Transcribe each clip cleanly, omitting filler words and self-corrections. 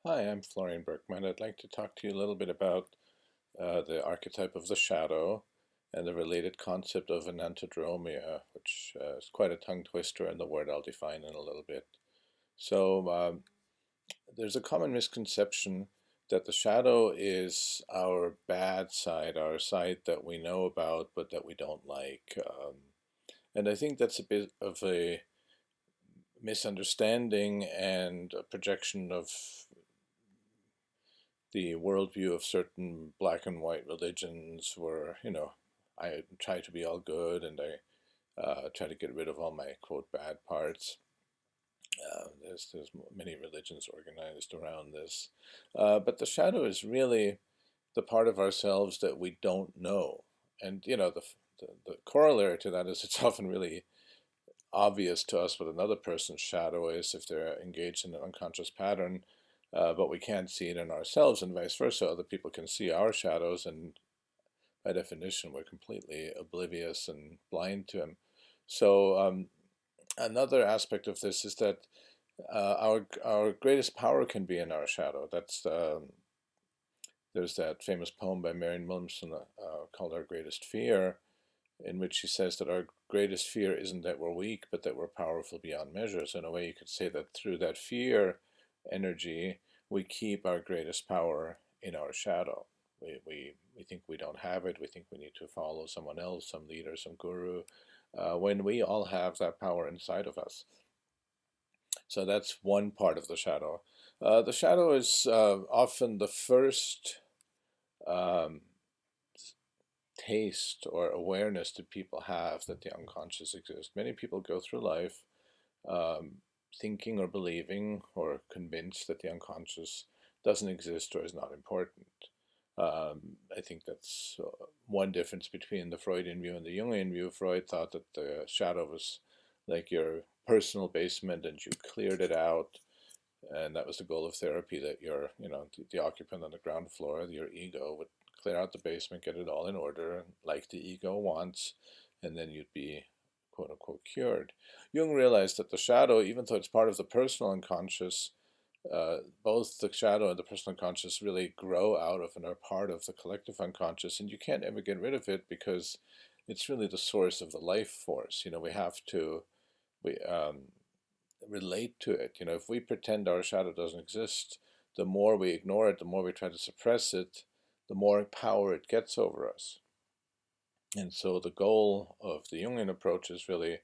Hi, I'm Florian Birkmayer. I'd like to talk to you a little bit about the archetype of the shadow and the related concept of enantodromia, which is quite a tongue twister, and the word I'll define in a little bit. So, there's a common misconception that the shadow is our bad side, our side that we know about but that we don't like. And I think that's a bit of a misunderstanding and a projection of the worldview of certain black and white religions where, I try to be all good and I try to get rid of all my quote bad parts. There's many religions organized around this, but the shadow is really the part of ourselves that we don't know, and the corollary to that is it's often really obvious to us what another person's shadow is if they're engaged in an unconscious pattern, but we can't see it in ourselves, and vice versa. Other people can see our shadows, and by definition, we're completely oblivious and blind to them. So another aspect of this is that our greatest power can be in our shadow. There's that famous poem by Marion Williamson called "Our Greatest Fear," in which she says that our greatest fear isn't that we're weak, but that we're powerful beyond measure. So in a way, you could say that through that fear energy, we keep our greatest power in our shadow. We think we don't have it. We think we need to follow someone else, some leader, some guru, when we all have that power inside of us. So that's one part of the shadow. The shadow is often the first um, taste or awareness that people have that the unconscious exists. Many people go through life um, thinking or believing or convinced that the unconscious doesn't exist or is not important. I think that's one difference between the Freudian view and the Jungian view. Freud thought that the shadow was like your personal basement and you cleared it out. And that was the goal of therapy, that the occupant on the ground floor, your ego, would clear out the basement, get it all in order, like the ego wants, and then you'd be quote unquote cured. Jung realized that the shadow, even though it's part of the personal unconscious, both the shadow and the personal unconscious really grow out of and are part of the collective unconscious, and you can't ever get rid of it because it's really the source of the life force. We have to we relate to it. If we pretend our shadow doesn't exist, the more we ignore it, the more we try to suppress it, the more power it gets over us. And so the goal of the Jungian approach is really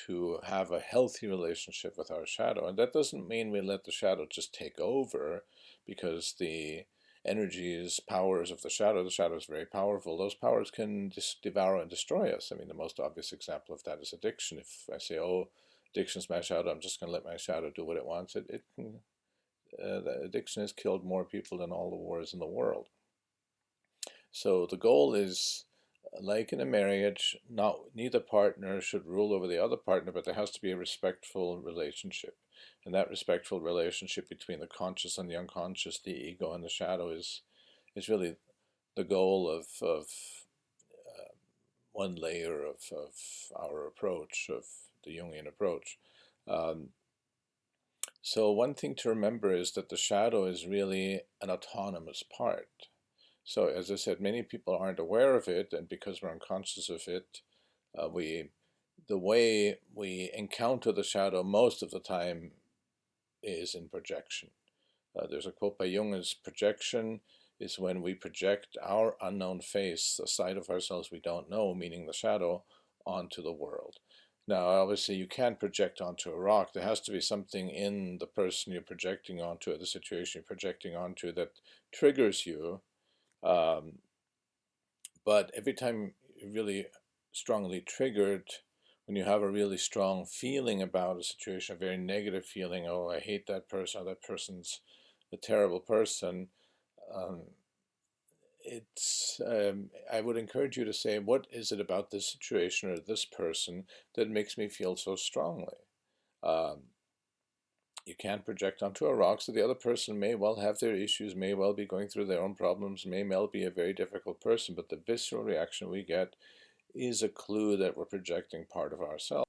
to have a healthy relationship with our shadow. And that doesn't mean we let the shadow just take over, because the energies, powers of the shadow is very powerful. Those powers can just devour and destroy us. I mean, the most obvious example of that is addiction. If I say, oh, addiction's my shadow, I'm just going to let my shadow do what it wants, it can, the addiction has killed more people than all the wars in the world. So the goal is, like in a marriage, neither partner should rule over the other partner, but there has to be a respectful relationship. And that respectful relationship between the conscious and the unconscious, the ego and the shadow, is really the goal of one layer of our approach, of the Jungian approach. Um, so one thing to remember is that the shadow is really an autonomous part. So as I said, many people aren't aware of it, and because we're unconscious of it, the way we encounter the shadow most of the time is in projection. There's a quote by Jung: as projection is when we project our unknown face, the side of ourselves we don't know, meaning the shadow, onto the world. Now, obviously, you can't project onto a rock. There has to be something in the person you're projecting onto, or the situation you're projecting onto, that triggers you. Um, but every time you're really strongly triggered, when you have a really strong feeling about a situation, a very negative feeling, oh, I hate that person, or that person's a terrible person, um, I would encourage you to say, what is it about this situation or this person that makes me feel so strongly? Um, you can't project onto a rock, so the other person may well have their issues, may well be going through their own problems, may well be a very difficult person, but the visceral reaction we get is a clue that we're projecting part of ourselves.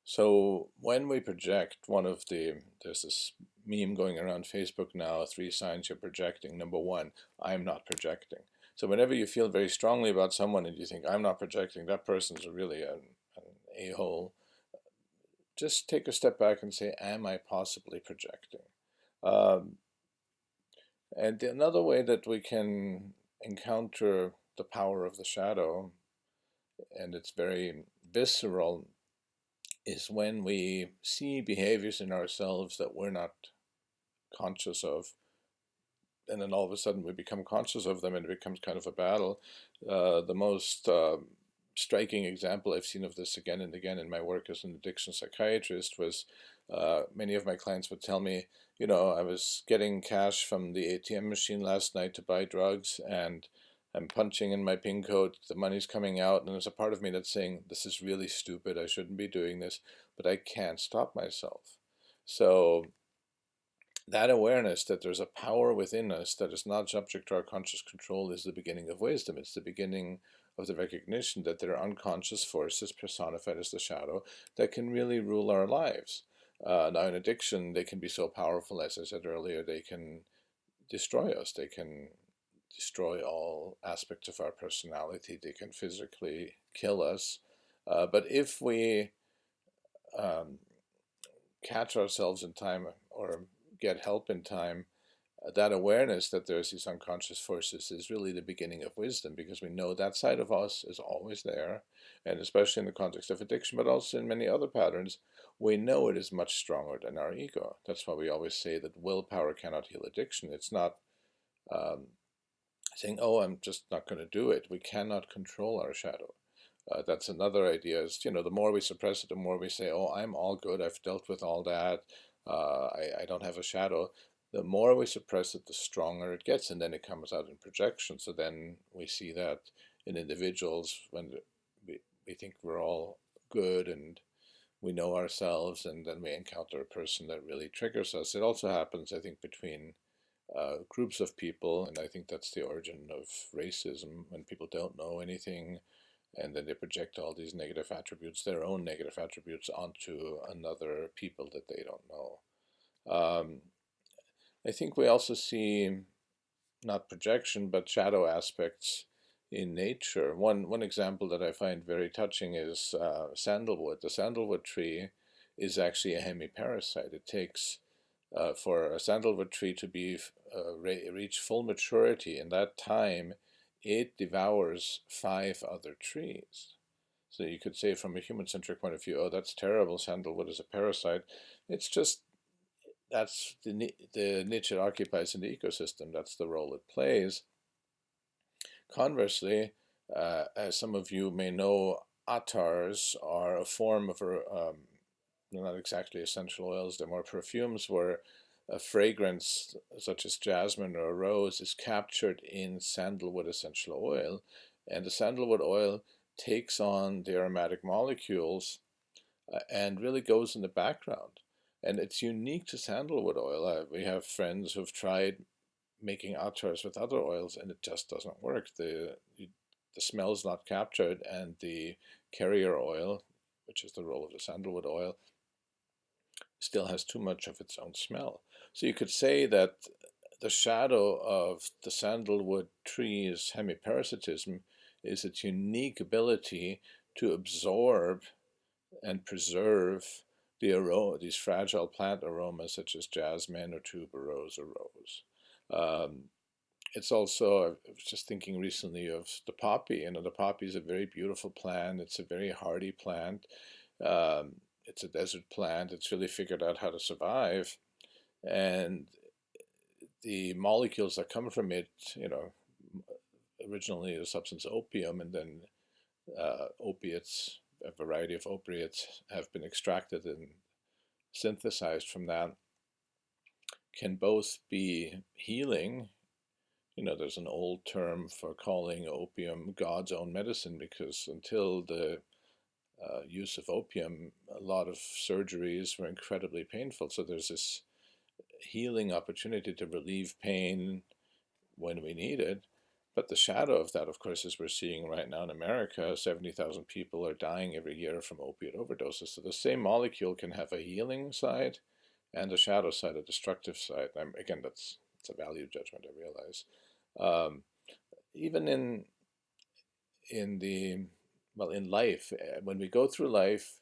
So when we project, there's this meme going around Facebook now, 3 signs you're projecting. Number one, I'm not projecting. So whenever you feel very strongly about someone and you think, I'm not projecting, that person's really an a-hole, just take a step back and say, am I possibly projecting? Um, and another way that we can encounter the power of the shadow, and it's very visceral, is when we see behaviors in ourselves that we're not conscious of, and then all of a sudden we become conscious of them, and it becomes kind of a battle. The most striking example I've seen of this again and again in my work as an addiction psychiatrist was many of my clients would tell me, I was getting cash from the ATM machine last night to buy drugs, and I'm punching in my PIN code, the money's coming out, and there's a part of me that's saying, this is really stupid, I shouldn't be doing this, but I can't stop myself. So that awareness that there's a power within us that is not subject to our conscious control is the beginning of wisdom. It's the beginning of the recognition that there are unconscious forces personified as the shadow that can really rule our lives. Now, in addiction, they can be so powerful, as I said earlier, they can destroy us. They can destroy all aspects of our personality. They can physically kill us. But if we um, catch ourselves in time or get help in time, that awareness that there's these unconscious forces is really the beginning of wisdom, because we know that side of us is always there, and especially in the context of addiction, but also in many other patterns, we know it is much stronger than our ego. That's why we always say that willpower cannot heal addiction. It's not um, saying, oh, I'm just not going to do it. We cannot control our shadow. That's another idea is, the more we suppress it, the more we say, oh, I'm all good, I've dealt with all that, I don't have a shadow. The more we suppress it, the stronger it gets, and then it comes out in projection. So then we see that in individuals when we think we're all good and we know ourselves, and then we encounter a person that really triggers us. It also happens, I think, between groups of people, and I think that's the origin of racism, when people don't know anything and then they project all these negative attributes, their own negative attributes, onto another people that they don't know. I think we also see not projection but shadow aspects in nature. One example that I find very touching is sandalwood. The sandalwood tree is actually a hemiparasite. It takes for a sandalwood tree to be reach full maturity. In that time, it devours 5 other trees. So you could say, from a human-centric point of view, oh, that's terrible, sandalwood is a parasite. It's just, that's the niche it occupies in the ecosystem. That's the role it plays. Conversely, as some of you may know, attars are a form of, they're not exactly essential oils, they're more perfumes, where a fragrance such as jasmine or a rose is captured in sandalwood essential oil, and the sandalwood oil takes on the aromatic molecules and really goes in the background. And it's unique to sandalwood oil. We have friends who've tried making attars with other oils, and it just doesn't work. The smell is not captured, and the carrier oil, which is the role of the sandalwood oil, still has too much of its own smell. So you could say that the shadow of the sandalwood tree's hemiparasitism is its unique ability to absorb and preserve the aroma, these fragile plant aromas such as jasmine or tuberose or rose. It's also, I was just thinking recently of the poppy. The poppy is a very beautiful plant. It's a very hardy plant. It's a desert plant. It's really figured out how to survive. And the molecules that come from it, originally the substance opium, and then opiates, a variety of opiates have been extracted and synthesized from that, can both be healing. There's an old term for calling opium God's own medicine, because until the use of opium, a lot of surgeries were incredibly painful. So there's this healing opportunity to relieve pain when we need it, But the shadow of that, of course, as we're seeing right now in America, 70,000 people are dying every year from opiate overdoses. So the same molecule can have a healing side and a shadow side, a destructive side. Again, it's a value judgment, I realize. Um, Even in the well, in life, when we go through life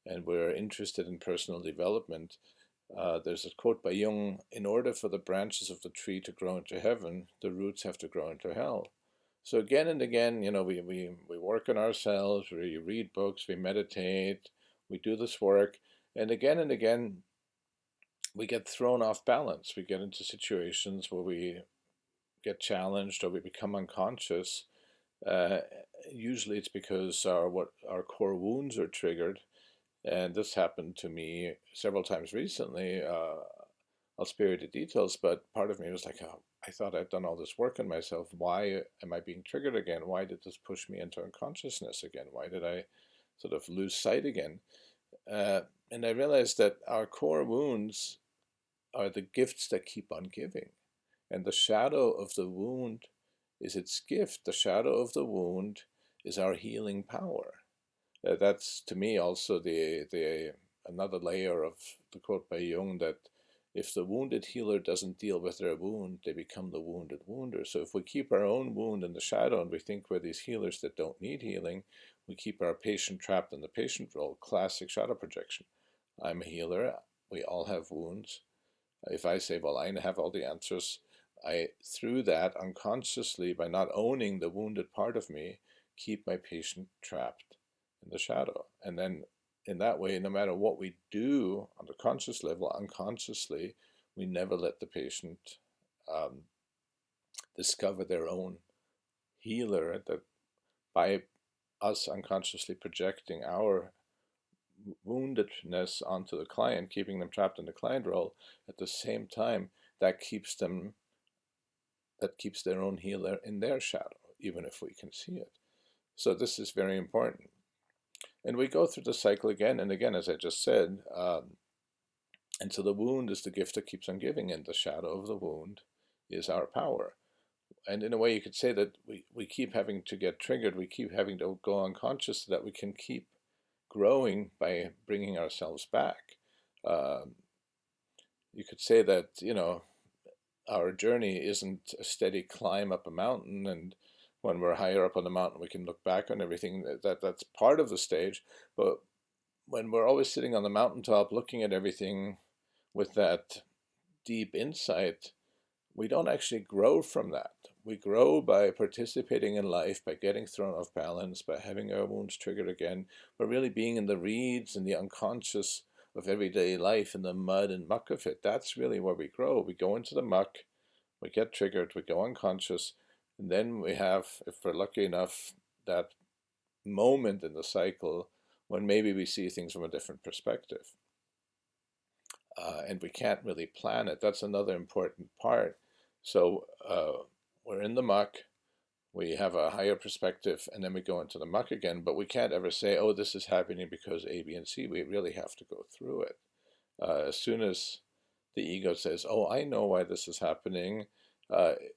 and we're interested in personal development, there's a quote by Jung: in order for the branches of the tree to grow into heaven, the roots have to grow into hell. So again and again, we work on ourselves, we read books, we meditate, we do this work, and again, we get thrown off balance. We get into situations where we get challenged or we become unconscious. Uh, Usually it's because our core wounds are triggered, and this happened to me several times recently. I'll spare you the details, but part of me was like, oh, I thought I'd done all this work on myself. Why am I being triggered again? Why did this push me into unconsciousness again? Why did I sort of lose sight again? Uh, and I realized that our core wounds are the gifts that keep on giving. And the shadow of the wound is its gift. The shadow of the wound is our healing power. That's to me also the another layer of the quote by Jung, that if the wounded healer doesn't deal with their wound, they become the wounded wounder. So if we keep our own wound in the shadow and we think we're these healers that don't need healing, we keep our patient trapped in the patient role. Classic shadow projection. I'm a healer. We all have wounds. If I say, well, I have all the answers, I, through that, unconsciously, by not owning the wounded part of me, keep my patient trapped in the shadow. And then in that way, no matter what we do on the conscious level, unconsciously, we never let the patient um, discover their own healer, that by us unconsciously projecting our woundedness onto the client, keeping them trapped in the client role, at the same time, that keeps their own healer in their shadow, even if we can see it. So this is very important. And we go through the cycle again and again, as I just said. And so the wound is the gift that keeps on giving, and the shadow of the wound is our power. And in a way, you could say that we keep having to get triggered, we keep having to go unconscious so that we can keep growing by bringing ourselves back. Um, you could say that, our journey isn't a steady climb up a mountain, and when we're higher up on the mountain we can look back on everything. That's part of the stage, but when we're always sitting on the mountaintop looking at everything with that deep insight, we don't actually grow from that. We grow by participating in life, by getting thrown off balance, by having our wounds triggered again, by really being in the reeds and the unconscious of everyday life, in the mud and muck of it. That's really where we grow. We go into the muck, we get triggered, we go unconscious, and then we have, if we're lucky enough, that moment in the cycle when maybe we see things from a different perspective. And we can't really plan it. That's another important part. So we're in the muck, we have a higher perspective, and then we go into the muck again, but we can't ever say, oh, this is happening because A, B, and C. We really have to go through it. As soon as the ego says, oh, I know why this is happening,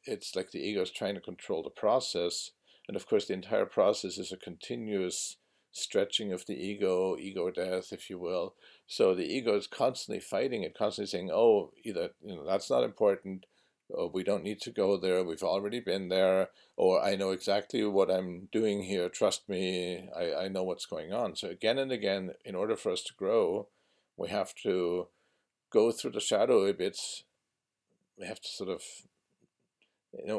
it's like the ego is trying to control the process. And of course, the entire process is a continuous stretching of the ego death, if you will. So the ego is constantly fighting it, constantly saying, oh, either that's not important, or we don't need to go there, we've already been there, or I know exactly what I'm doing here, trust me, I know what's going on. So again and again, in order for us to grow, we have to go through the shadowy bits. We have to sort of,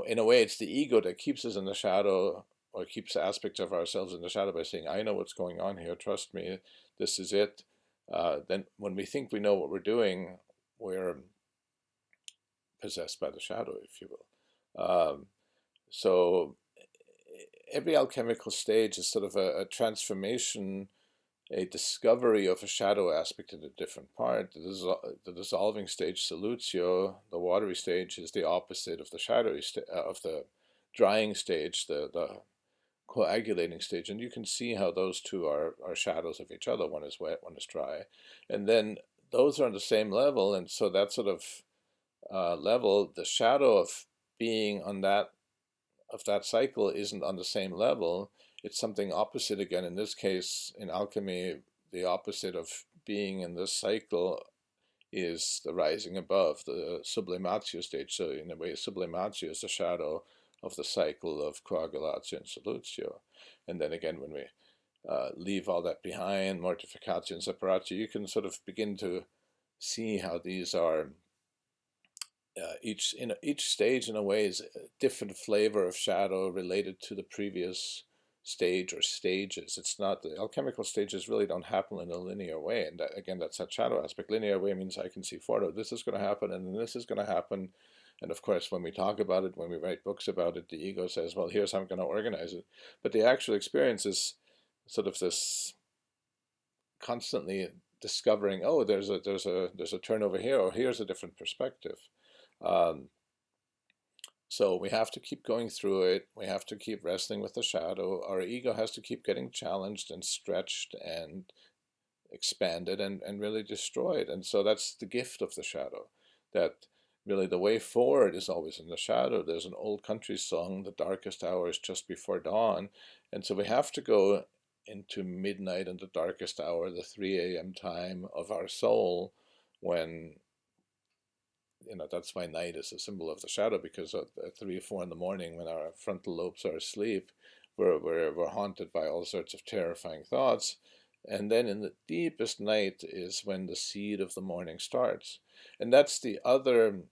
in a way, it's the ego that keeps us in the shadow, or keeps aspects of ourselves in the shadow by saying, I know what's going on here, trust me, this is it. Then when we think we know what we're doing, we're possessed by the shadow, if you will. So every alchemical stage is sort of a transformation, a discovery of a shadow aspect in a different part. The dissolving stage, solutio, the watery stage, is the opposite of the shadowy of the drying stage, the coagulating stage. And you can see how those two are shadows of each other. One is wet, one is dry. And then those are on the same level. And so that sort of level, the shadow of being on that of that cycle isn't on the same level. It's something opposite again. In this case, in alchemy, the opposite of being in this cycle is the rising above, the sublimatio stage. So in a way, sublimatio is the shadow of the cycle of coagulatio and solutio. And then again, when we leave all that behind, mortificatio and separatio, you can sort of begin to see how these are each stage in a way is a different flavor of shadow related to the previous stage or stages. It's not, the alchemical stages really don't happen in a linear way, and that, again, that's that shadow aspect. Linear way means I can see forward, this is going to happen and then this is going to happen, and of course when we talk about it, when we write books about it, the ego says, well, here's how I'm going to organize it. But the actual experience is sort of this constantly discovering, oh, there's a turn over here, or here's a different perspective. um, so we have to keep going through it. We have to keep wrestling with the shadow. Our ego has to keep getting challenged and stretched and expanded and really destroyed. And so that's the gift of the shadow, that really the way forward is always in the shadow. There's an old country song, the darkest hour is just before dawn. And so we have to go into midnight and the darkest hour, the 3 a.m. time of our soul, when that's why night is a symbol of the shadow, because at 3 or 4 in the morning, when our frontal lobes are asleep, we're haunted by all sorts of terrifying thoughts. And then in the deepest night is when the seed of the morning starts. And that's the other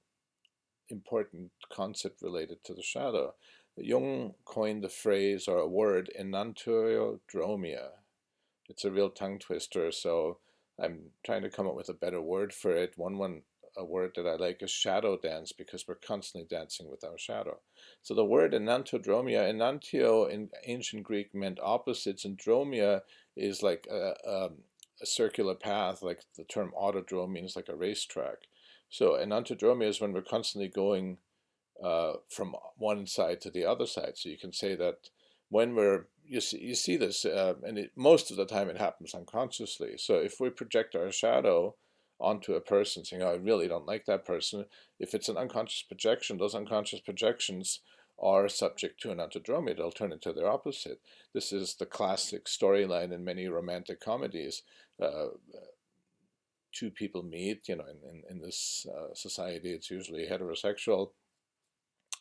important concept related to the shadow. Jung coined the phrase or a word, enantiodromia. It's a real tongue twister, so I'm trying to come up with a better word for it. A word that I like is shadow dance, because we're constantly dancing with our shadow. So the word enantiodromia, enantio in ancient Greek meant opposites, and dromia is like a circular path, like the term autodrome means like a racetrack. So enantiodromia is when we're constantly going from one side to the other side. So you can say that when you see this, and most of the time it happens unconsciously. So if we project our shadow onto a person, saying, "Oh, I really don't like that person," if it's an unconscious projection, those unconscious projections are subject to an antidromia. They'll turn into their opposite. This is the classic storyline in many romantic comedies. Two people meet, in this society, it's usually heterosexual,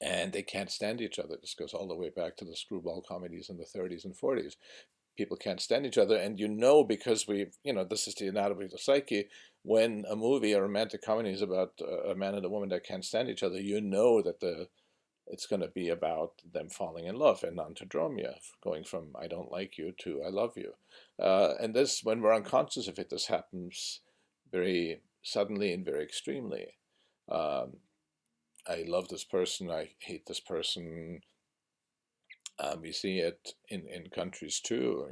and they can't stand each other. This goes all the way back to the screwball comedies in the 30s and 40s. People can't stand each other, and because this is the anatomy of the psyche. When a movie, a romantic comedy, is about a man and a woman that can't stand each other, that it's going to be about them falling in love, and antidromia, going from "I don't like you" to "I love you." And this, when we're unconscious of it, this happens very suddenly and very extremely. Um, I love this person, I hate this person. We see it in countries too.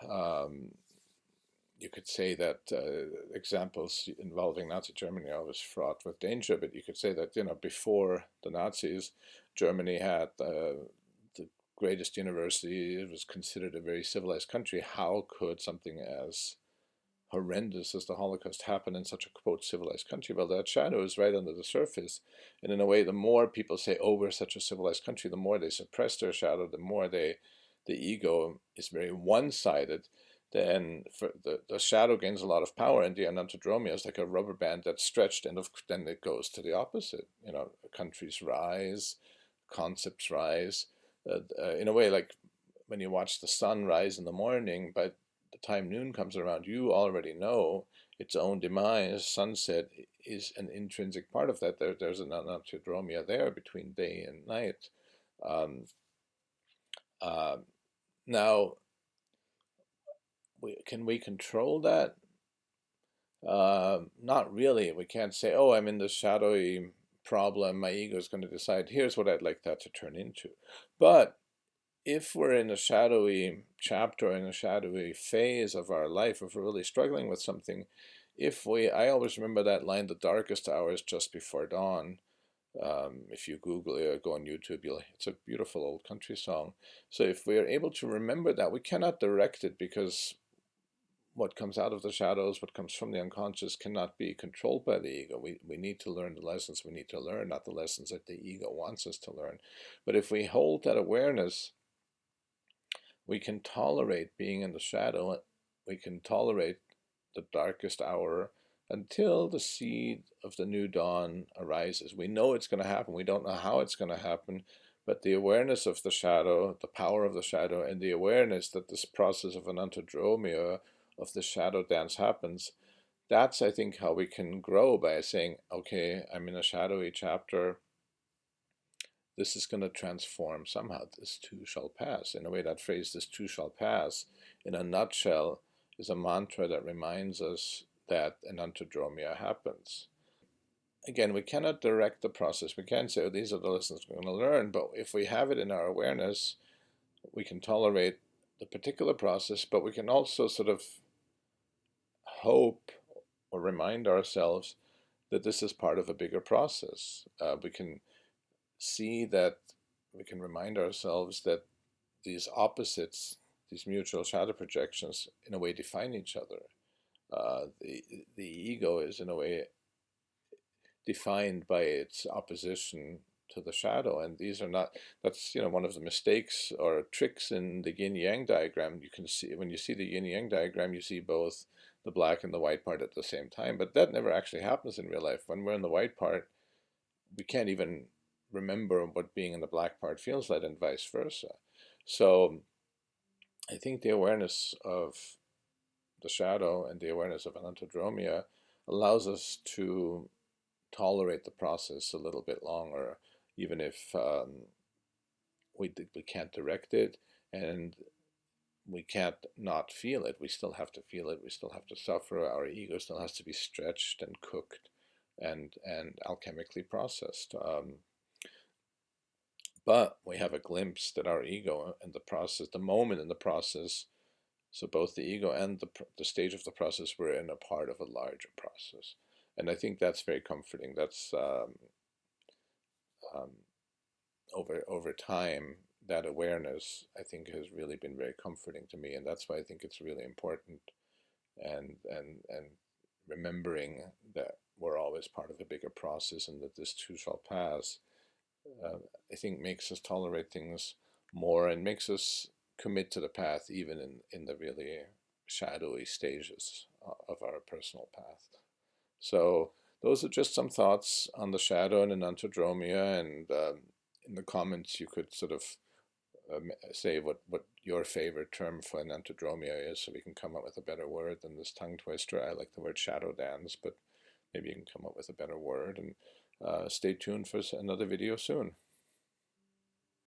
Um, you could say that examples involving Nazi Germany are always fraught with danger, but you could say that, before the Nazis, Germany had the greatest university. It was considered a very civilized country. How could something as horrendous as the Holocaust happen in such a, quote, civilized country? Well, that shadow is right under the surface. And in a way, the more people say, "Oh, we're such a civilized country," the more they suppress their shadow, the more the ego is very one-sided. Then the shadow gains a lot of power, and the anantodromia is like a rubber band that's stretched, and then it goes to the opposite. Countries rise, concepts rise. In a way, like when you watch the sun rise in the morning, by the time noon comes around, you already know its own demise. Sunset is an intrinsic part of that. There's an anantodromia there between day and night. Um, uh, Now, can we control that? Not really. We can't say, "Oh, I'm in this shadowy problem. My ego is going to decide, here's what I'd like that to turn into." But if we're in a shadowy chapter, in a shadowy phase of our life, if we're really struggling with something, I always remember that line, "The darkest hour is just before dawn." If you Google it or go on YouTube, it's a beautiful old country song. So if we are able to remember that, we cannot direct it, because what comes out of the shadows, what comes from the unconscious, cannot be controlled by the ego. We need to learn the lessons we need to learn, not the lessons that the ego wants us to learn. But if we hold that awareness, we can tolerate being in the shadow. We can tolerate the darkest hour until the seed of the new dawn arises. We know it's going to happen. We don't know how it's going to happen, but the awareness of the shadow, the power of the shadow, and the awareness that this process of anantodromia, of the shadow dance happens, that's, I think, how we can grow, by saying, okay, I'm in a shadowy chapter. This is going to transform somehow. This too shall pass. In a way, that phrase, this too shall pass, in a nutshell, is a mantra that reminds us that anantodromia happens. Again, we cannot direct the process. We can't say, oh, these are the lessons we're going to learn. But if we have it in our awareness, we can tolerate the particular process, but we can also sort of hope or remind ourselves that this is part of a bigger process. We can see that, we can remind ourselves that these opposites, these mutual shadow projections, in a way define each other. The ego is in a way defined by its opposition to the shadow, and these are not. That's one of the mistakes or tricks in the yin yang diagram. You can see, when you see the yin yang diagram, you see both the black and the white part at the same time, but that never actually happens in real life. When we're in the white part, we can't even remember what being in the black part feels like, and vice versa. So I think the awareness of the shadow and the awareness of anantodromia allows us to tolerate the process a little bit longer, even if we can't direct it, and we can't not feel it. We still have to feel it. We still have to suffer. Our ego still has to be stretched and cooked and alchemically processed. But we have a glimpse that our ego and the process, the moment in the process, so both the ego and the stage of the process, we're in a part of a larger process. And I think that's very comforting. That's um, over time, that awareness, I think, has really been very comforting to me, and that's why I think it's really important. And remembering that we're always part of a bigger process, and that this too shall pass, I think makes us tolerate things more, and makes us commit to the path, even in the really shadowy stages of our personal path. So those are just some thoughts on the shadow and anantodromia, and in the comments you could sort of say what your favorite term for anantodromia is, so we can come up with a better word than this tongue twister. I like the word shadow dance, but maybe you can come up with a better word. And stay tuned for another video soon.